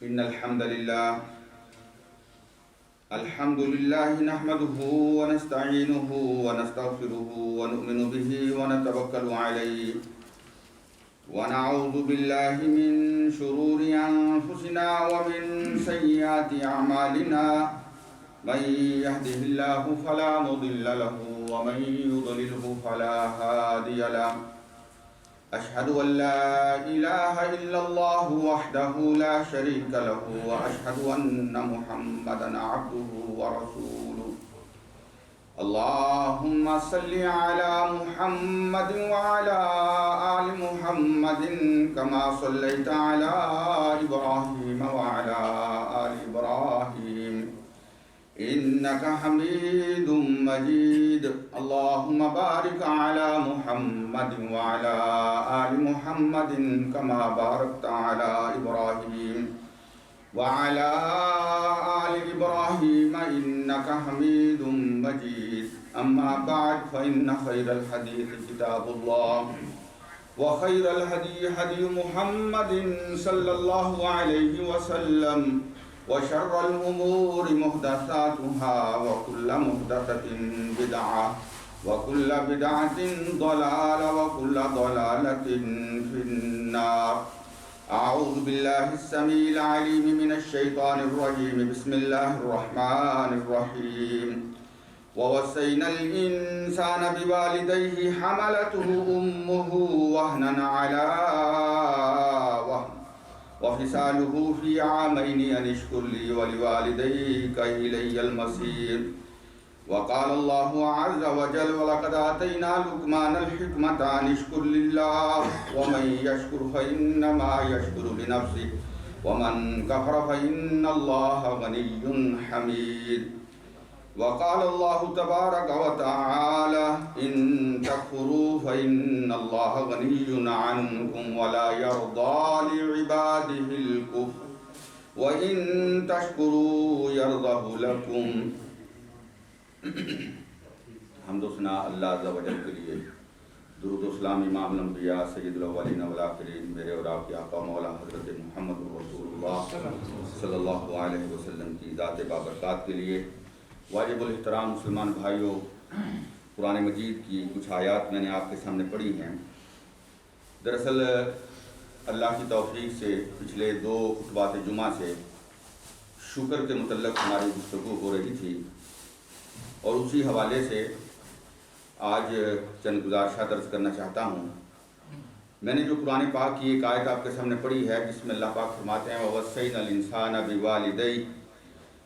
إن الحمد لله نحمده ونستعينه ونستغفره ونؤمن به ونتوكل عليه ونعوذ بالله من شرور أنفسنا ومن سيئات أعمالنا من يهده الله فلا مضل له ومن يضلله فلا هادي له أشهد أن لا إله إلا الله وحده لا شريك له وأشهد أن محمدا عبده ورسوله اللهم صل على محمد وعلى آل محمد كما صليت على إبراهيم وعلى آل إبراهيم إنك حميد مجيد اللهم بارك على محمد وعلى آل محمد كما باركت على إبراهيم وعلى آل إبراهيم إنك حميد مجيد أما بعد فإن خير الحديث كتاب الله وخير الهدي هدي محمد صلى الله عليه وسلم وشر الأمور محدثاتها وكل محدثة بدعة وكل بدعة ضلالة وكل ضلالة في النار أعوذ بالله السميع العليم من الشيطان الرجيم بسم الله الرحمن الرحيم ووصينا الإنسان بوالديه حملته أمه وهنا على وهن وفصاله في عامين أن اشكر لي ولوالديك إلي المصير وقال الله عز وجل ولقد آتينا لقمان الحكمة أن اشكر لله ومن يشكر فإنما يشكر لنفسه ومن كفر فإن الله غني حميد وقال الله تبارك وتعالى إن تكفروا فإن الله غني عنكم ولا يرضى لعباده الكفر وإن تشكروا يرضه لكم حمد و ثنا اللہ عز و جل کے لیے، درود و سلام امام الانبیاء سید الاولین والآخرین میرے اور آپ کے آقا مولا حضرت محمد رسول اللہ صلی اللہ علیہ وسلم کی ذات بابرکات کے لیے۔ واجب الاحترام مسلمان بھائیوں، قرآن مجید کی کچھ آیات میں نے آپ کے سامنے پڑھی ہیں۔ دراصل اللہ کی توفیق سے پچھلے 2 خطبات جمعہ سے شکر کے متعلق ہماری گفتگو ہو رہی تھی، اور اسی حوالے سے آج چند گزارشات درج کرنا چاہتا ہوں۔ میں نے جو قرآن پاک کی ایک آیت آپ کے سامنے پڑھی ہے جس میں اللہ پاک فرماتے ہیں وَوَصَّيْنَا الْإِنسَانَ بِوَالِدَيْهِ،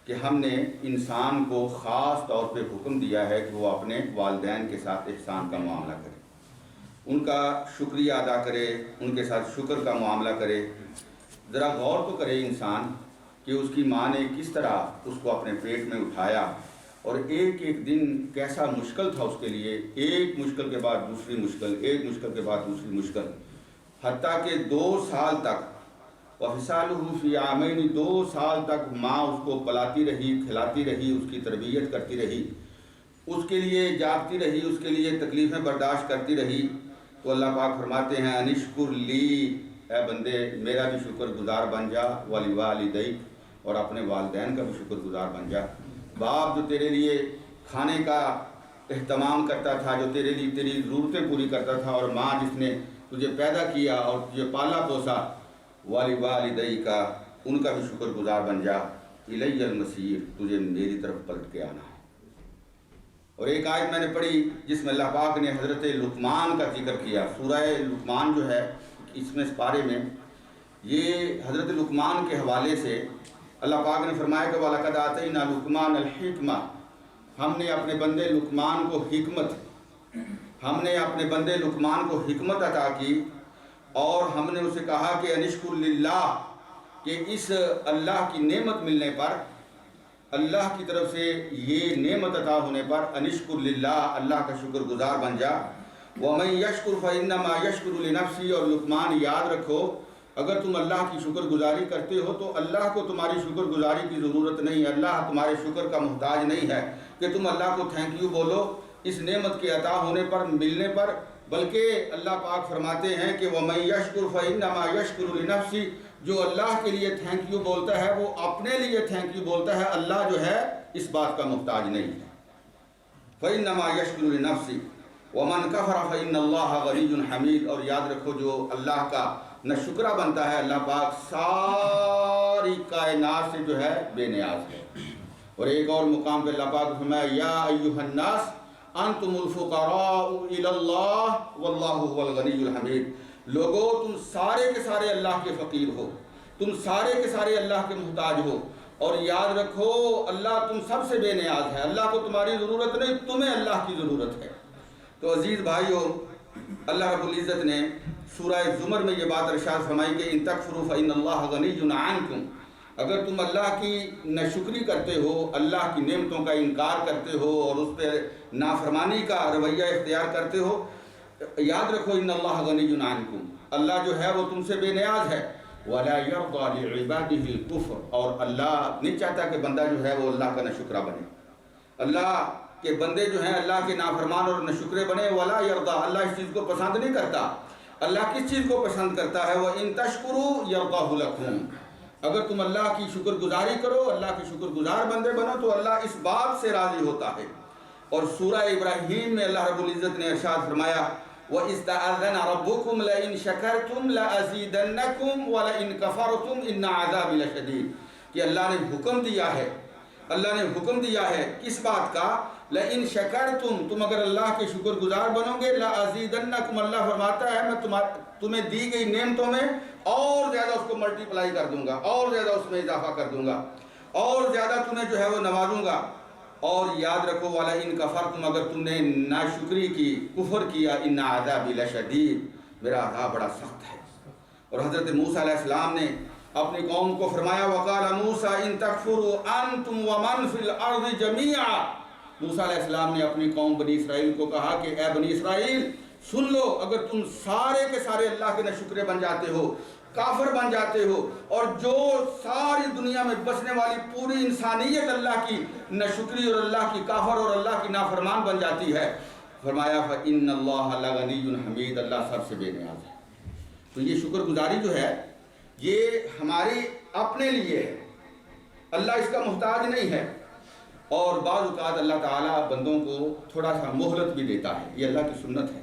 کہ ہم نے انسان کو خاص طور پہ حکم دیا ہے کہ وہ اپنے والدین کے ساتھ احسان کا معاملہ کرے، ان کا شکریہ ادا کرے، ان کے ساتھ شکر کا معاملہ کرے۔ ذرا غور تو کرے انسان کہ اس کی ماں نے کس طرح اس کو اپنے پیٹ میں اٹھایا، اور ایک ایک دن کیسا مشکل تھا اس کے لیے، ایک مشکل کے بعد دوسری مشکل، ایک مشکل کے بعد دوسری مشکل، حتیٰ کہ 2 سال تک وَفِصَالُهُ فِي عَامَيْنِ 2 سال تک ماں اس کو پلاتی رہی، کھلاتی رہی، اس کی تربیت کرتی رہی، اس کے لیے جاگتی رہی، اس کے لیے تکلیفیں برداشت کرتی رہی۔ تو اللہ پاک فرماتے ہیں انشکر لی، اے بندے میرا بھی شکر گزار بن جا، وَلِوَالِدَيْكَ، اور اپنے والدین کا بھی شکر گزار بن جا۔ باپ جو تیرے لیے کھانے کا اہتمام کرتا تھا، جو تیرے لیے تیری ضرورتیں پوری کرتا تھا، اور ماں جس نے تجھے پیدا کیا اور تجھے پالا پوسا، وَلِوَالِدَيْكَ، ان کا بھی شکر گزار بن جا، إِلَيَّ الْمَصِيرُ، تجھے میری طرف پلٹ کے آنا ہے۔ اور ایک آیت میں نے پڑھی جس میں اللہ پاک نے حضرت لقمان کا ذکر کیا۔ سورہ لقمان جو ہے اس میں اس پارے میں یہ حضرت لقمان کے حوالے سے اللہ پاک نے فرمایا کہ وَلَقَدْ آتَيْنَا لُقْمَانَ الْحِكْمَةَ، ہم نے اپنے بندے لقمان کو حکمت عطا کی، اور ہم نے اسے کہا کہ انشکر للہ، کہ اس اللہ کی نعمت ملنے پر، اللہ کی طرف سے یہ نعمت عطا ہونے پر انشکر للہ، اللہ کا شکر گزار بن جا۔ وَمَن يَشْكُرْ فَإِنَّمَا يَشْكُرُ لِنَفْسِهِ، اور لقمان یاد رکھو اگر تم اللہ کی شکر گزاری کرتے ہو تو اللہ کو تمہاری شکر گزاری کی ضرورت نہیں، اللہ تمہارے شکر کا محتاج نہیں ہے کہ تم اللہ کو تھینک یو بولو۔ اس نعمت کے عطا ہونے پر ملنے پر، بلکہ اللہ پاک فرماتے ہیں کہ وَمَن يَشْكُرْ فَإِنَّمَا يَشْكُرُ لِنَفْسِهِ، جو اللہ کے لیے تھینک یو بولتا ہے وہ اپنے لیے تھینک یو بولتا ہے، اللہ جو ہے اس بات کا محتاج نہیں ہے۔ فَإِنَّمَا يَشْكُرُ لِنَفْسِهِ وَمَن كَفَرَ فَإِنَّ اللَّهَ غَنِيٌّ حَمِيدٌ۔ اور یاد رکھو جو اللہ کا نہ شکرہ بنتا ہے، اللہ پاک ساری کائنات سے جو ہے بے نیاز ہے۔ اور ایک اور مقام پہ اللہ پاک فرمایا یا ایھا الناس انتم الفقراء الی اللہ واللہ هو الغنی الحمید۔ لوگو تم سارے کے سارے اللہ کے فقیر ہو، تم سارے کے سارے اللہ کے محتاج ہو، اور یاد رکھو اللہ تم سب سے بے نیاز ہے، اللہ کو تمہاری ضرورت نہیں، تمہیں اللہ کی ضرورت ہے۔ تو عزیز بھائیو، اللہ رب العزت نے سورہ زمر میں یہ بات ارشاد فرمائی کہ ان تکفروا فإن اللہ غنی عنکم، اگر تم اللہ کی ناشکری کرتے ہو، اللہ کی نعمتوں کا انکار کرتے ہو اور اس پہ نافرمانی کا رویہ اختیار کرتے ہو، یاد رکھو ان اللہ غنی عنکم، اللہ جو ہے وہ تم سے بے نیاز ہے۔ وَلَا يَرْضَى لِعِبَادِهِ الْكُفْرَ، اور اللہ نہیں چاہتا کہ بندہ جو ہے وہ اللہ کا ناشکرہ بنے، اللہ کے بندے جو ہیں اللہ کے نافرمان اور ناشکرے بنے۔ وَلَا يَرْضَى، اللہ اس چیز کو پسند نہیں کرتا۔ اللہ کس چیز کو پسند کرتا ہے؟ وَإِن تَشْكُرُوا يَرْضَهُ لَكُمْ، اگر تم اللہ کی شکر گزاری کرو، اللہ کے شکر گزار بندے بنو تو اللہ اس بات سے راضی ہوتا ہے۔ اور سورہ ابراہیم میں اللہ رب العزت نے ارشاد فرمایا وَإِذْ تَأَذَّنَ رَبُّكُمْ لَئِن شَكَرْتُمْ لَأَزِيدَنَّكُمْ وَلَئِن كَفَرْتُمْ إِنَّ عَذَابِي لَشَدِيدٌ، کہ اللہ نے حکم دیا ہے، اللہ نے حکم دیا ہے کس بات کا؟ لَئِن شَكَرْتُمْ، تم اگر اللہ کے شکر گزار بنو گے، لَأَزِيدَنَّكُمْ، اللہ فرماتا ہے میں تمہیں دی گئی نعمتوں میں اور زیادہ اس کو ملٹی پلائی کر دوں گا، اور زیادہ اس میں اضافہ کر دوں گا، اور زیادہ تمہیں جو ہے وہ نوازوں گا۔ اور یاد رکھو وَلَئِن كَفَرْتُمْ، اگر تم نے ناشکری کی، کفر کیا، إِنَّ عَذَابِي لَشَدِيدٌ، میرا عذاب بڑا سخت ہے۔ اور حضرت موسیٰ علیہ السلام نے اپنی قوم کو فرمایا وَقَالَ مُوسَىٰ إِن تَكْفُرُوا أَنْتُمْ وَمَنْ فِي الْأَرْضِ جَمِيعًا، موسیٰ علیہ السلام نے اپنی قوم بنی اسرائیل کو کہا کہ اے بنی اسرائیل سن لو، اگر تم سارے کے سارے اللہ کے ناشکرے بن جاتے ہو، کافر بن جاتے ہو، اور جو ساری دنیا میں بسنے والی پوری انسانیت اللہ کی ناشکری اور اللہ کی کافر اور اللہ کی نافرمان بن جاتی ہے، فرمایا فَإِنَّ اللَّهَ لَغَنِيٌّ حَمِيدٌ، اللہ سب سے بے نیاز ہے۔ تو یہ شکر گزاری جو ہے یہ ہماری اپنے لیے ہے، اللہ اس کا محتاج نہیں ہے۔ اور بعض اوقات اللہ تعالیٰ بندوں کو تھوڑا سا مہلت بھی دیتا ہے، یہ اللہ کی سنت ہے۔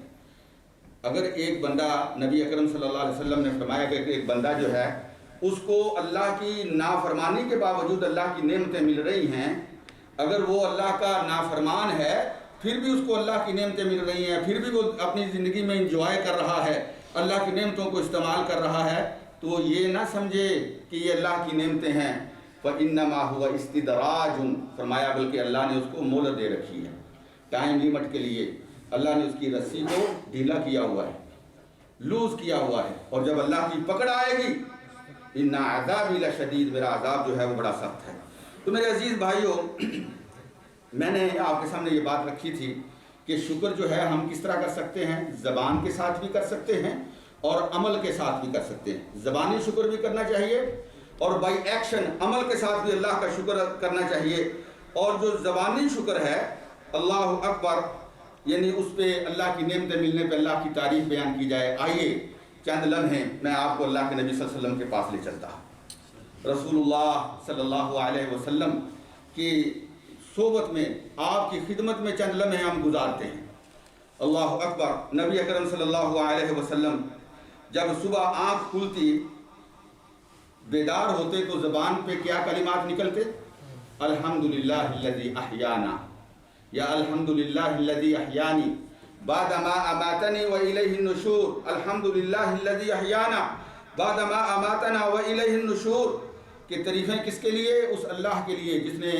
اگر ایک بندہ، نبی اکرم صلی اللہ علیہ وسلم نے فرمایا کہ ایک بندہ جو ہے اس کو اللہ کی نافرمانی کے باوجود اللہ کی نعمتیں مل رہی ہیں، اگر وہ اللہ کا نافرمان ہے پھر بھی اس کو اللہ کی نعمتیں مل رہی ہیں، پھر بھی وہ اپنی زندگی میں انجوائے کر رہا ہے، اللہ کی نعمتوں کو استعمال کر رہا ہے، تو یہ نہ سمجھے کہ یہ اللہ کی نعمتیں ہیں، فَإِنَّمَا هُوَ اسْتِدْرَاجٌ، فرمایا بلکہ اللہ نے اس کو مہلت دے رکھی ہے، ٹائم لیمٹ کے لیے اللہ نے اس کی رسی کو ڈھیلا کیا ہوا ہے، لوز کیا ہوا ہے، اور جب اللہ کی پکڑ آئے گی إِنَّ عَذَابِي لَشَدِيدٌ، میرا عذاب جو ہے وہ بڑا سخت ہے۔ تو میرے عزیز بھائیو، میں نے آپ کے سامنے یہ بات رکھی تھی کہ شکر جو ہے ہم کس طرح کر سکتے ہیں، زبان کے ساتھ بھی کر سکتے ہیں اور عمل کے ساتھ بھی کر سکتے ہیں۔ زبانی شکر بھی کرنا چاہیے اور بائی ایکشن عمل کے ساتھ بھی اللہ کا شکر کرنا چاہیے۔ اور جو زبانی شکر ہے اللہ اکبر، یعنی اس پہ اللہ کی نعمتیں ملنے پہ اللہ کی تعریف بیان کی جائے۔ آئیے چند لمحے میں آپ کو اللہ کے نبی صلی اللہ علیہ وسلم کے پاس لے چلتا ہوں۔ رسول اللہ صلی اللہ علیہ وسلم کی صحبت میں، آپ کی خدمت میں چند لمحے ہم گزارتے ہیں۔ اللہ اکبر، نبی اکرم صلی اللہ علیہ وسلم جب صبح آنکھ کھلتی، بیدار ہوتے تو زبان پہ کیا کلمات نکلتے؟ الحمدللہ الذی احیانا، یا الحمدللہ الذی احیانی بعد ما اماتنی والیہ النشور، الحمدللہ الذی احیانا بعد ما اماتنا والیہ النشور، کہ تعریفیں کس کے لیے؟ اس اللہ کے لیے جس نے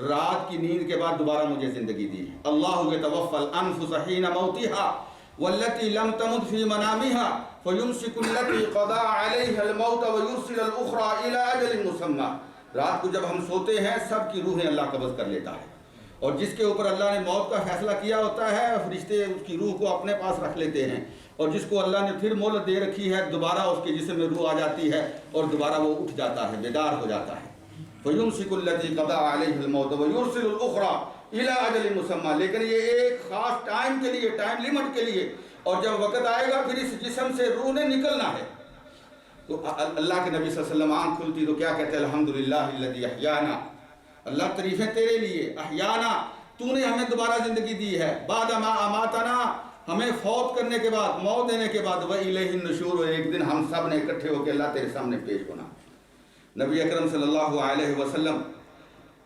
رات کی نیند کے بعد دوبارہ مجھے زندگی دی ہے۔ اللہ یتوفی الانفس حین موتها والتي لم تمت في منامها فيمسك التي قضى عليها الموت ويرسل الاخرى الى اجل مسمى، رات کو جب ہم سوتے ہیں سب کی روحیں اللہ قبض کر لیتا ہے، اور جس کے اوپر اللہ نے موت کا فیصلہ کیا ہوتا ہے فرشتے اس کی روح کو اپنے پاس رکھ لیتے ہیں، اور جس کو اللہ نے پھر مہلت دے رکھی ہے دوبارہ اس کے جسم میں روح آ جاتی ہے اور دوبارہ وہ اٹھ جاتا ہے، بیدار ہو جاتا ہے۔ فَيُمْسِكُ الَّتِي قَضَىٰ عَلَيْهِ الْمَوْتَ وَيُرْسِلُ الْأُخْرَىٰ، الی اجل مسمى، لیکن یہ ایک خاص ٹائم کے لیے، ٹائم لیمٹ کے لیے، اور جب وقت آئے گا پھر اس جسم سے روح نے نکلنا ہے۔ تو اللہ کے نبی صلی اللہ علیہ وسلم آنکھ کھلتی تو کیا کہتے ہیں؟ الحمدللہ الذی احیانا، اللہ تعریفیں تیرے لیے، احیانا، تو نے ہمیں دوبارہ زندگی دی ہے، بعد ما اماتنا، ہمیں فوت کرنے کے بعد، موت دینے کے بعد، وَإِلَيْهِ النُّشُورُ، ایک دن ہم سب نے اکٹھے ہو کے اللہ تیرے سامنے پیش ہونا۔ نبی اکرم صلی اللہ علیہ وسلم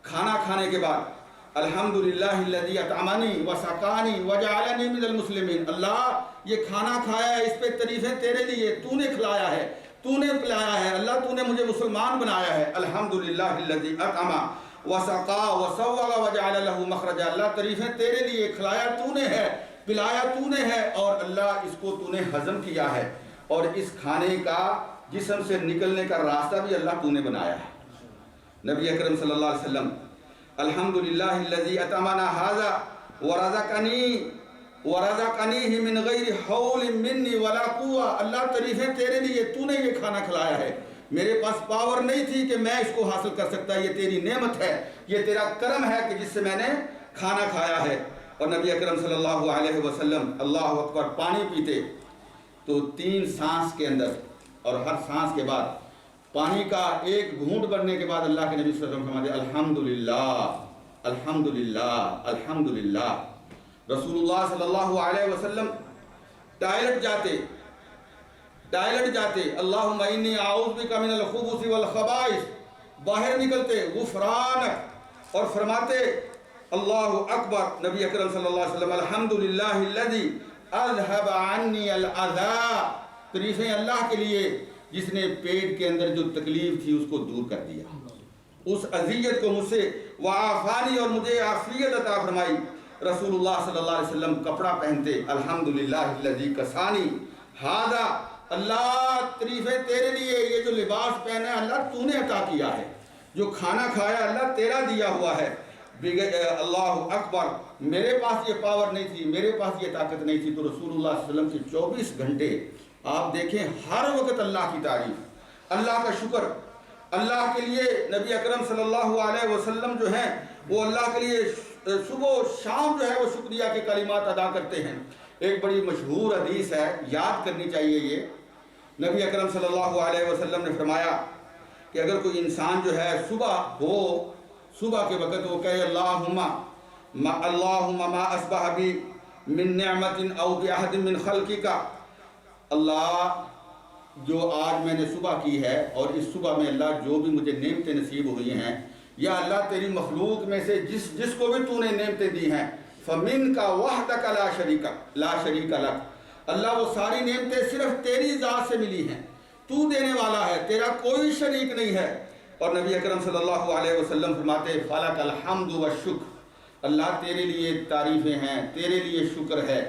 کھانا کھانے کے بعد الحمدللہ الذی اطعمنی وسقانی وجعلنی من المسلمین، اللہ یہ کھانا کھایا ہے، اس پہ تعریفیں تیرے لیے، تو نے کھلایا ہے، تو نے پلایا ہے، اللہ تو نے مجھے مسلمان بنایا ہے۔ الحمدللہ الذی اطعم وسقا وسوغ وجعل له مخرجا، اللہ تعریفیں تیرے لیے، کھلایا تو نے ہے، پلایا تو نے ہے، اور اللہ اس کو تو نے ہضم کیا ہے، اور اس کھانے کا جسم سے نکلنے کا راستہ بھی اللہ تو نے بنایا ہے۔ نبی اکرم صلی اللہ علیہ وسلم الحمدللہ الذی اطعمنا ھذا ورزقنیہ من غیر حول منی ولا قوہ، اللہ تعریفیں تیرے لیے، تو نے یہ کھانا کھلایا ہے، میرے پاس پاور نہیں تھی کہ میں اس کو حاصل کر سکتا، یہ تیری نعمت ہے، یہ تیرا کرم ہے کہ جس سے میں نے کھانا کھایا ہے۔ اور نبی اکرم صلی اللہ علیہ وسلم اللہ اکبر پانی پیتے تو 3 سانس کے اندر اور ہر سانس کے بعد پانی کا ایک گھونٹ بننے کے بعد اللہ کے نبی صلی اللہ علیہ وسلم فرماتے الحمدللہ الحمدللہ الحمدللہ۔ رسول اللہ صلی اللہ علیہ وسلم ٹائلٹ جاتے اللہم انی اعوذ بک من الخبث والخبائث، باہر نکلتے غفرانک، اور فرماتے اللہ اکبر۔ نبی اکرم صلی اللہ علیہ وسلم الحمدللہ الذی اذهب عنی الاذی، تعریفیں اللہ کے لیے جس نے پیٹ کے اندر جو تکلیف تھی اس کو دور کر دیا، اس اذیت کو مجھ سے، وعافانی، اور مجھے عافیت عطا فرمائی۔ رسول اللہ صلی اللہ علیہ وسلم کپڑا پہنتے الحمدللہ الذی کسانی ھذا، اللہ تعریفیں تیرے لیے، یہ جو لباس پہنا ہے اللہ تو نے عطا کیا ہے، جو کھانا کھایا اللہ تیرا دیا ہوا ہے۔ اللہ اکبر، میرے پاس یہ پاور نہیں تھی، میرے پاس یہ طاقت نہیں تھی۔ تو رسول اللہ صلی اللہ علیہ وسلم کے 24 گھنٹے آپ دیکھیں ہر وقت اللہ کی تعریف، اللہ کا شکر، اللہ کے لیے نبی اکرم صلی اللہ علیہ وسلم جو ہیں وہ اللہ کے لیے صبح و شام جو ہے وہ شکریہ کے کلمات ادا کرتے ہیں۔ ایک بڑی مشہور حدیث ہے، یاد کرنی چاہیے یہ۔ نبی اکرم صلی اللہ علیہ وسلم نے فرمایا کہ اگر کوئی انسان جو ہے صبح کے وقت وہ کہے اللہم ما اصبح بی من نعمت او بعہد من خلقک، اللہ جو آج میں نے صبح کی ہے اور اس صبح میں اللہ جو بھی مجھے نعمتیں نصیب ہوئی ہیں، یا اللہ تیری مخلوق میں سے جس کو بھی تو نے نعمتیں دی ہیں، فمن کا وحدک لا شریک لک، اللہ وہ ساری نعمتیں صرف تیری ذات سے ملی ہیں، تو دینے والا ہے، تیرا کوئی شریک نہیں ہے۔ اور نبی اکرم صلی اللہ علیہ وسلم فرماتے فلک الحمد والشکر، اللہ تیرے لیے تعریفیں ہیں، تیرے لیے شکر ہے۔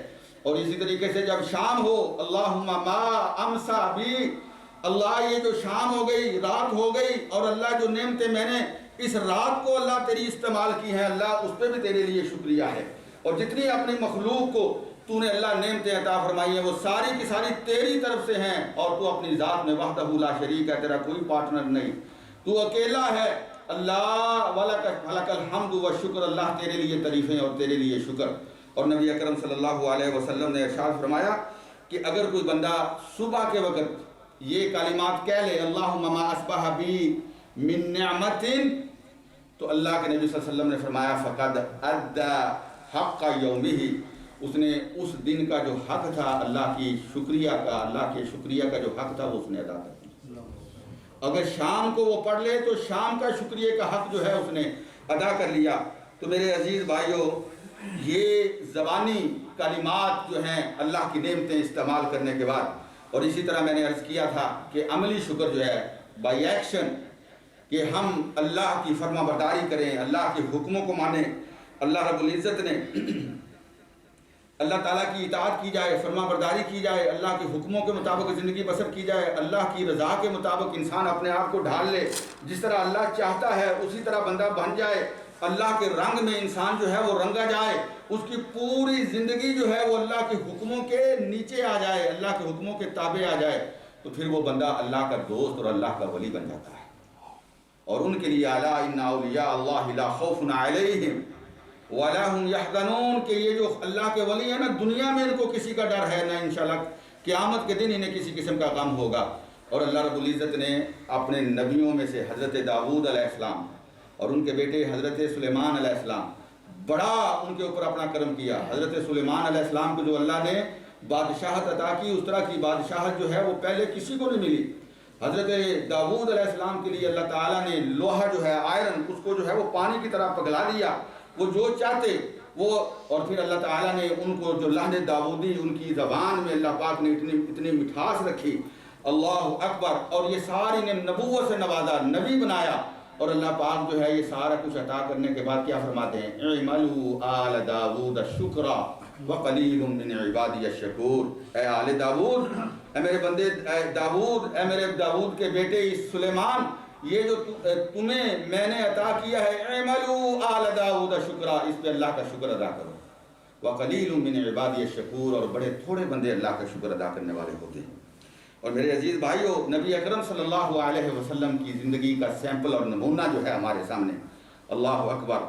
اور اسی طریقے سے جب شام ہو اللہم ما امسا بی، اللہ یہ جو شام ہو گئی، رات ہو گئی، اور اللہ جو نعمتیں میں نے اس رات کو اللہ تیری استعمال کی ہیں، اللہ اس پہ بھی تیرے لیے شکریہ ہے۔ اور جتنی اپنی مخلوق کو تو نے اللہ نعمتیں عطا فرمائی ہیں وہ ساری کی ساری تیری طرف سے ہیں، اور تو اپنی ذات میں وحدہ لا شریک ہے، تیرا کوئی پارٹنر نہیں، تو اکیلا ہے۔ اللہ ولک الحمد والشکر، اللہ تیرے لیے تعریفیں اور تیرے لیے شکر۔ اور نبی اکرم صلی اللہ علیہ وسلم نے ارشاد فرمایا کہ اگر کوئی بندہ صبح کے وقت یہ کلمات کہہ لے اللہم ما اصبح بی من نعمت، تو اللہ کے نبی صلی اللہ علیہ وسلم نے فرمایا فقد ادى حق یومہ، اس نے اس دن کا جو حق تھا اللہ کی شکریہ کا، اللہ کے شکریہ کا جو حق تھا وہ اس نے ادا کر دیا۔ اگر شام کو وہ پڑھ لے تو شام کا شکریہ کا حق جو ہے اس نے ادا کر لیا۔ تو میرے عزیز بھائیوں، یہ زبانی کلمات جو ہیں اللہ کی نعمتیں استعمال کرنے کے بعد، اور اسی طرح میں نے عرض کیا تھا کہ عملی شکر جو ہے بائی ایکشن، کہ ہم اللہ کی فرما برداری کریں، اللہ کے حکموں کو مانیں، اللہ رب العزت نے اللہ تعالیٰ کی اطاعت کی جائے، فرما برداری کی جائے، اللہ کے حکموں کے مطابق زندگی بسر کی جائے، اللہ کی رضا کے مطابق انسان اپنے آپ کو ڈھال لے، جس طرح اللہ چاہتا ہے اسی طرح بندہ بن جائے، اللہ کے رنگ میں انسان جو ہے وہ رنگا جائے، اس کی پوری زندگی جو ہے وہ اللہ کے حکموں کے نیچے آ جائے، اللہ کے حکموں کے تابع آ جائے، تو پھر وہ بندہ اللہ کا دوست اور اللہ کا ولی بن جاتا ہے۔ اور ان کے لیے الا ان اولیاء اللہ لا خوف علیہم وَلَا هُمْ يَحْزَنُونَ کہ یہ جو اللہ کے ولی ہیں نا دنیا میں ان کو کسی کا ڈر ہے نہ انشاءاللہ قیامت کے دن انہیں کسی قسم کا غم ہوگا۔ اور اللہ رب العزت نے اپنے نبیوں میں سے حضرت داؤد علیہ السلام اور ان کے بیٹے حضرت سلیمان علیہ السلام بڑا ان کے اوپر اپنا کرم کیا۔ حضرت سلیمان علیہ السلام کو جو اللہ نے بادشاہت عطا کی اس طرح کی بادشاہت جو ہے وہ پہلے کسی کو نہیں ملی۔ حضرت داؤد علیہ السلام کے لیے اللہ تعالیٰ نے لوہا جو ہے آئرن اس کو جو ہے وہ پانی کی طرح پگھلا دیا، وہ جو چاہتے وہ، اور پھر اللہ تعالیٰ نے ان کو جو لہن داؤدی ان کی زبان میں اللہ پاک نے اتنی مٹھاس رکھی، اللہ اکبر، اور یہ ساری نے نبوت سے نوازا، نبی بنایا۔ اور اللہ پاک جو ہے یہ سارا کچھ عطا کرنے کے بعد کیا فرماتے ہیں؟ اعملوا آل داؤد شکرا وقلیل من عبادی الشکور۔ اے آل داؤد، اے میرے بندے داؤد، اے میرے داؤد کے بیٹے سلیمان، یہ جو تمہیں میں نے عطا کیا ہے، اعملوا آل داؤد شکرا، اس پہ اللہ کا شکر ادا کرو۔ وقلیل من عبادی الشکور، اور بڑے تھوڑے بندے اللہ کا شکر ادا کرنے والے ہوتے ہیں۔ اور میرے عزیز بھائیو، نبی اکرم صلی اللہ علیہ وسلم کی زندگی کا سیمپل اور نمونہ جو ہے ہمارے سامنے، اللہ اکبر،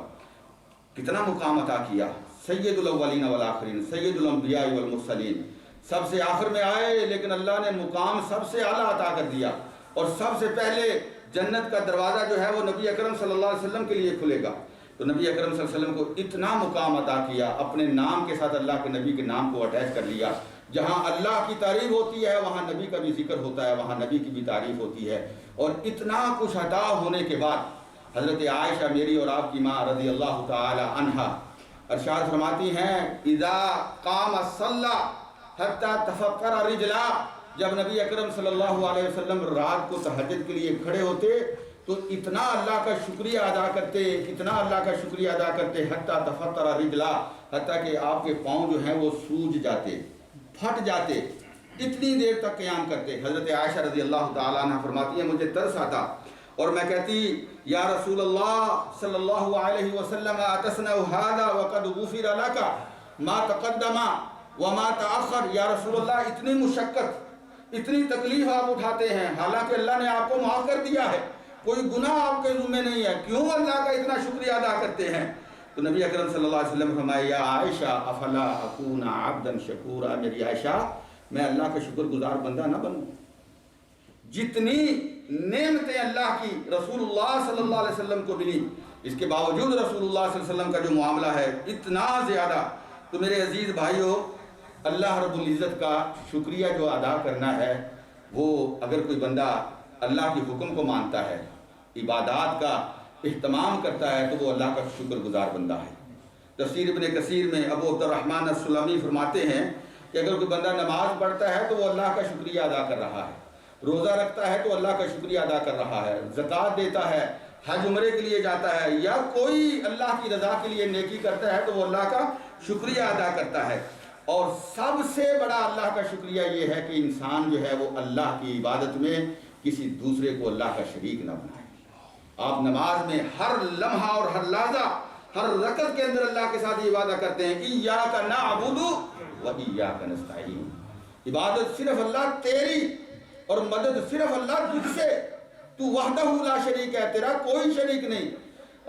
کتنا مقام عطا کیا۔ سید الاولین والآخرین، سید الانبیاء والمرسلین، سب سے آخر میں آئے لیکن اللہ نے مقام سب سے اعلیٰ عطا کر دیا۔ اور سب سے پہلے جنت کا دروازہ جو ہے وہ نبی اکرم صلی اللہ علیہ وسلم کے لیے کھلے گا۔ تو نبی اکرم صلی اللہ علیہ وسلم کو اتنا مقام عطا کیا، اپنے نام کے ساتھ اللہ کے نبی کے نام کو اٹیچ کر لیا۔ جہاں اللہ کی تعریف ہوتی ہے وہاں نبی کا بھی ذکر ہوتا ہے، وہاں نبی کی بھی تعریف ہوتی ہے۔ اور اتنا کچھ عطا ہونے کے بعد حضرت عائشہ میری اور آپ کی ماں رضی اللہ تعالی عنہا ارشاد فرماتی ہیں، اذا قام الصلاۃ حتی تفکر رجلا، جب نبی اکرم صلی اللہ علیہ وسلم رات کو تہجد کے لیے کھڑے ہوتے تو اتنا اللہ کا شکریہ ادا کرتے، اتنا اللہ کا شکریہ ادا کرتے، حتی تفکر رجلا، حتیٰ کہ آپ کے پاؤں جو ہیں وہ سوج جاتے، پھٹ جاتے، اتنی دیر تک قیام کرتے۔ حضرت عائشہ رضی اللہ تعالیٰ عنہ فرماتی ہیں، مجھے ترس آتا اور میں کہتی، یا رسول اللہ صلی اللہ علیہ وسلم اتصنع ھذا وقد غفر لک ما تقدم وما تأخر۔ یا رسول اللہ، اتنی مشقت، اتنی تکلیف آپ اٹھاتے ہیں، حالانکہ اللہ نے آپ کو معاف کر دیا ہے، کوئی گناہ آپ کے ذمہ نہیں ہے، کیوں اللہ کا اتنا شکریہ ادا کرتے ہیں؟ تو نبی اکرم صلی اللہ علیہ وسلم فرمائے، یا عائشہ افلا اکون عبدا شکورا، میری عائشہ میں اللہ کا شکر گزار بندہ نہ بنوں؟ جتنی نعمتیں اللہ کی رسول اللہ صلی اللہ علیہ وسلم کو ملی، اس کے باوجود رسول اللہ صلی اللہ علیہ وسلم کا جو معاملہ ہے اتنا زیادہ۔ تو میرے عزیز بھائیو، اللہ رب العزت کا شکریہ جو ادا کرنا ہے، وہ اگر کوئی بندہ اللہ کے حکم کو مانتا ہے، عبادات کا اہتمام کرتا ہے، تو وہ اللہ کا شکر گزار بندہ ہے۔ تفسیر ابن کثیر میں ابو عبد الرحمن السلمی فرماتے ہیں کہ اگر کوئی بندہ نماز پڑھتا ہے تو وہ اللہ کا شکریہ ادا کر رہا ہے، روزہ رکھتا ہے تو اللہ کا شکریہ ادا کر رہا ہے، زکوٰۃ دیتا ہے، حج عمرے کے لیے جاتا ہے، یا کوئی اللہ کی رضا کے لیے نیکی کرتا ہے تو وہ اللہ کا شکریہ ادا کرتا ہے۔ اور سب سے بڑا اللہ کا شکریہ یہ ہے کہ انسان جو ہے وہ اللہ کی عبادت میں کسی دوسرے کو اللہ کا شریک نہ بنائے۔ آپ نماز میں ہر لمحہ اور ہر لحظہ، ہر رکعت کے اندر اللہ کے ساتھ یہ وعدہ کرتے ہیں، ایاک نعبد و ایاک نستعین، عبادت صرف اللہ تیری اور مدد صرف اللہ تجھ سے، تو وحدہ لا شریک ہے، تیرا کوئی شریک نہیں۔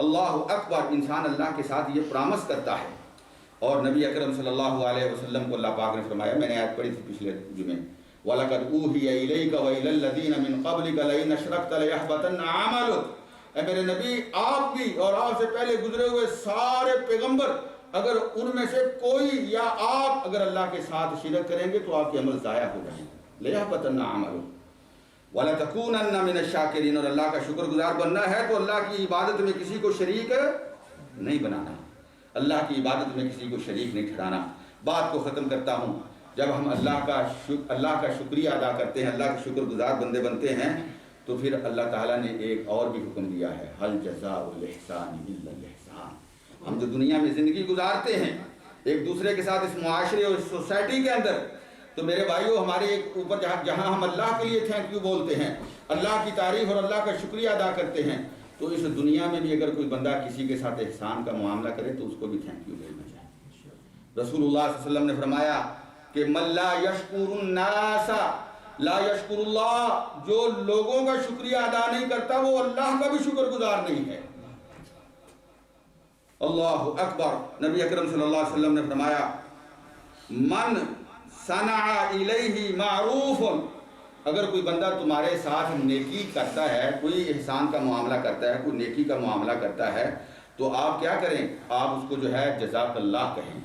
اللہ اکبر، انسان اللہ کے ساتھ یہ پرامس کرتا ہے۔ اور نبی اکرم صلی اللہ علیہ وسلم کو اللہ پاک نے فرمایا، میں نے آیت پڑھی تھی پچھلے جمعے، وَلَقَدْ أُوحِيَ إِلَيْكَ وَإِلَى الَّذِينَ مِنْ قَبْلِكَ لَئِنْ أَشْرَكْتَ لَيَحْبَطَنَّ عَمَلُكَ۔ اے میرے نبی، آپ بھی اور آپ سے پہلے گزرے ہوئے سارے پیغمبر، اگر ان میں سے کوئی یا آپ اگر اللہ کے ساتھ شرک کریں گے تو آپ کے عمل ضائع ہو جائیں گے۔ لَيَحْبَطَنَّ عَمَلُكَ وَلَتَكُونَنَّ مِنَ الشَّاكِرِينَ، اور اللہ کا شکر گزار بننا ہے تو اللہ کی عبادت میں کسی کو شریک نہیں بنانا، اللہ کی عبادت میں کسی کو شریک نہیں ٹھہرانا۔ بات کو ختم کرتا ہوں، جب ہم اللہ کا شکریہ ادا کرتے ہیں، اللہ کے شکر گزار بندے بنتے ہیں، تو پھر اللہ تعالیٰ نے ایک اور بھی حکم دیا ہے، هل جزاء الاحسان الا الاحسان۔ ہم جو دنیا میں زندگی گزارتے ہیں ایک دوسرے کے ساتھ اس معاشرے اور اس سوسائٹی کے اندر، تو میرے بھائیو، ہمارے اوپر جہاں ہم اللہ کے لیے تھینک یو بولتے ہیں، اللہ کی تعریف اور اللہ کا شکریہ ادا کرتے ہیں، تو اس دنیا میں بھی اگر کوئی بندہ کسی کے ساتھ احسان کا معاملہ کرے تو اس کو بھی تھینک یو بولنا چاہیے۔ رسول اللہ صلی اللہ علیہ وسلم نے فرمایا کہ من لا یشکر الناس لا یشکر اللہ، جو لوگوں کا شکریہ ادا نہیں کرتا وہ اللہ کا بھی شکر گزار نہیں ہے۔ اللہ اکبر۔ نبی اکرم صلی اللہ علیہ وسلم نے فرمایا من صنع الیہ معروف، اگر کوئی بندہ تمہارے ساتھ نیکی کرتا ہے، کوئی احسان کا معاملہ کرتا ہے، کوئی نیکی کا معاملہ کرتا ہے، تو آپ کیا کریں؟ آپ اس کو جو ہے جزاک اللہ کہیں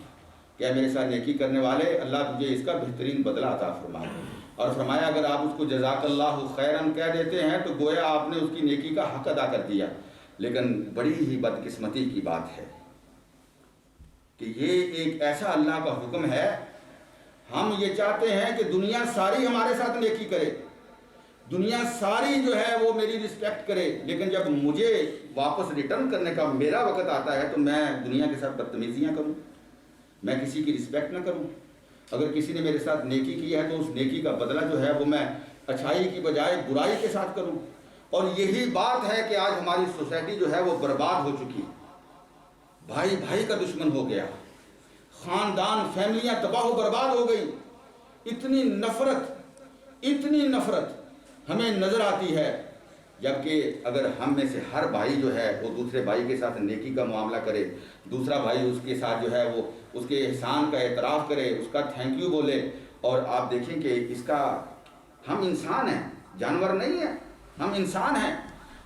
کہ میرے ساتھ نیکی کرنے والے، اللہ تجھے اس کا بہترین بدلہ عطا فرمائے۔ اور فرمایا اگر آپ اس کو جزاک اللہ خیرن کہہ دیتے ہیں تو گویا آپ نے اس کی نیکی کا حق ادا کر دیا۔ لیکن بڑی ہی بدقسمتی کی بات ہے کہ یہ ایک ایسا اللہ کا حکم ہے، ہم یہ چاہتے ہیں کہ دنیا ساری ہمارے ساتھ نیکی کرے، دنیا ساری جو ہے وہ میری رسپیکٹ کرے، لیکن جب مجھے واپس ریٹرن کرنے کا میرا وقت آتا ہے تو میں دنیا کے ساتھ بدتمیزیاں کروں، میں کسی کی رسپیکٹ نہ کروں۔ اگر کسی نے میرے ساتھ نیکی کی ہے تو اس نیکی کا بدلہ جو ہے وہ میں اچھائی کی بجائے برائی کے ساتھ کروں۔ اور یہی بات ہے کہ آج ہماری سوسائٹی جو ہے وہ برباد ہو چکی، بھائی بھائی کا دشمن ہو گیا، خاندان فیملیاں تباہ و برباد ہو گئی۔ اتنی نفرت ہمیں نظر آتی ہے، جبکہ اگر ہم میں سے ہر بھائی جو ہے وہ دوسرے بھائی کے ساتھ نیکی کا معاملہ کرے، دوسرا بھائی اس کے ساتھ جو ہے وہ اس کے احسان کا اعتراف کرے، اس کا تھینک یو بولے، اور آپ دیکھیں کہ اس کا، ہم انسان ہیں، جانور نہیں ہیں، ہم انسان ہیں،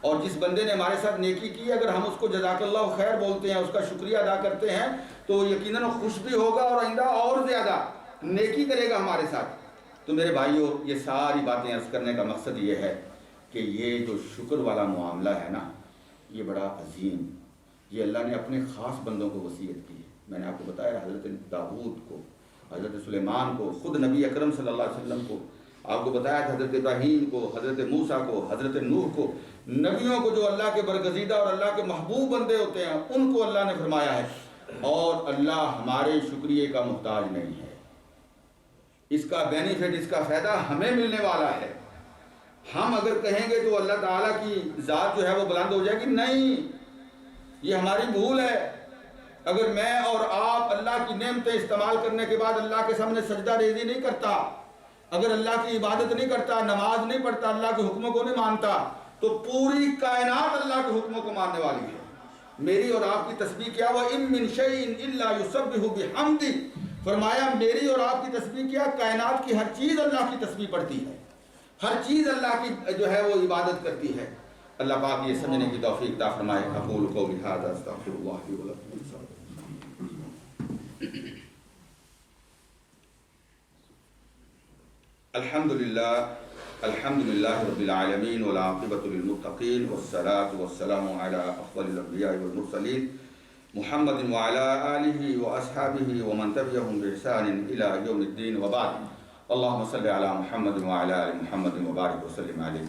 اور جس بندے نے ہمارے ساتھ نیکی کی اگر ہم اس کو جزاک اللہ خیر بولتے ہیں، اس کا شکریہ ادا کرتے ہیں، تو یقیناً خوش بھی ہوگا اور آئندہ اور زیادہ نیکی کرے گا ہمارے ساتھ۔ تو میرے بھائیوں، یہ ساری باتیں عرض کرنے کا مقصد یہ ہے کہ یہ جو شکر والا معاملہ ہے نا، یہ بڑا عظیم، یہ اللہ نے اپنے خاص بندوں کو وصیت کی ہے۔ میں نے آپ کو بتایا حضرت داؤد کو، حضرت سلیمان کو، خود نبی اکرم صلی اللہ علیہ وسلم کو، آپ کو بتایا حضرت ابراہیم کو، حضرت موسیٰ کو، حضرت نوح کو، نبیوں کو جو اللہ کے برگزیدہ اور اللہ کے محبوب بندے ہوتے ہیں ان کو اللہ نے فرمایا ہے، اور اللہ ہمارے شکریہ کا محتاج نہیں ہے۔ اس کا بینیفٹ، اس کا فائدہ ہمیں ملنے والا ہے۔ ہم اگر کہیں گے تو اللہ تعالیٰ کی ذات جو ہے وہ بلند ہو جائے گی، نہیں، یہ ہماری بھول ہے۔ اگر میں اور آپ اللہ کی نعمتیں استعمال کرنے کے بعد اللہ کے سامنے سجدہ ریزی نہیں کرتا، اگر اللہ کی عبادت نہیں کرتا، نماز نہیں پڑھتا، اللہ کے حکموں کو نہیں مانتا، تو پوری کائنات اللہ کے حکموں کو ماننے والی ہے۔ میری اور آپ کی تسبیح کیا؟ وَإِن مِّن شَيْءٍ إِلَّا يُسَبِّحُ بِحَمْدِهِ، فرمایا میری اور آپ کی تسبیح کیا؟ کائنات کی ہر چیز اللہ کی تسبیح پڑھتی ہے، ہر چیز اللہ کی جو ہے وہ عبادت کرتی ہے۔ اللہ پاک یہ سمجھنے کی توفیق عطا فرمائے۔ اقول قولی ھذا استغفر اللہ لي ولکم۔ الحمدللہ رب العالمین والعاقبۃ للمتقین والصلاة والسلام علی افضل الانبیاء والمرسلین محمد وعلى آلہ واصحابہ ومن تبعهم بإحسان الى یوم الدین، وبعد۔ اللہم صلی علی محمد وعلى آل محمد وبارک وسلم علیہ۔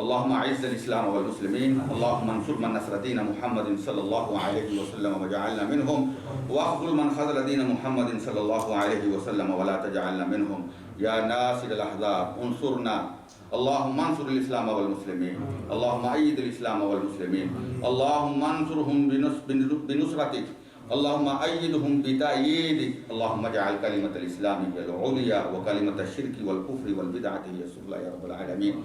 اللہم اعز الاسلام والمسلمین، اللہم انصر من نصر دین محمد صلی اللہ علیہ وسلم وجعلنا منہم، واخذل من خذل دین محمد صلی اللہ علیہ وسلم ولا تجعلنا منہم، یا ناصر الاحزاب انصرنا۔ اللہم انصر الاسلام والمسلمین، اللہم اید الاسلام والمسلمین، اللہم انصرهم بنصرتک، اللہم ایدهم بتأییدک، اللہم اجعل کلمۃ الاسلام هی العلیٰ وکلمۃ الشرک والکفر والبدعۃ هی السفلیٰ یا رب العالمین۔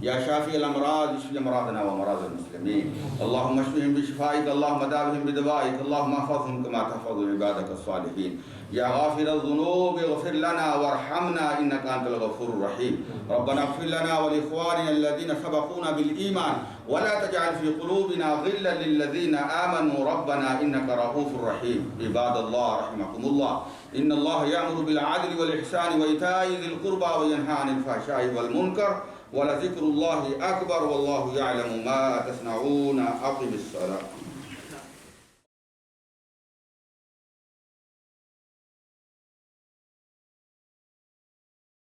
یا شافی الامراض اشف امراضنا وامراض المسلمین، اللہم اشفهم بشفائک، اللہم داوهم بدوائک، اللہم احفظهم كما تحفظ عبادک الصالحین۔ یا غافر الذنوب اغفر لنا وارحمنا انك انت الغفور الرحیم۔ ربنا اغفر لنا ولاخواننا الذين سبقونا بالایمان ولا تجعل في قلوبنا غلا للذين آمنوا ربنا انك رؤوف رحیم۔ عباد اللہ رحمكم اللہ، ان اللہ یأمر بالعدل والإحسان وإیتاء ذی القربى وینہی عن الفحشاء والمنکر ولذکر اللہ اکبر واللہ یعلم ما تصنعون۔ اقم الصلاۃ۔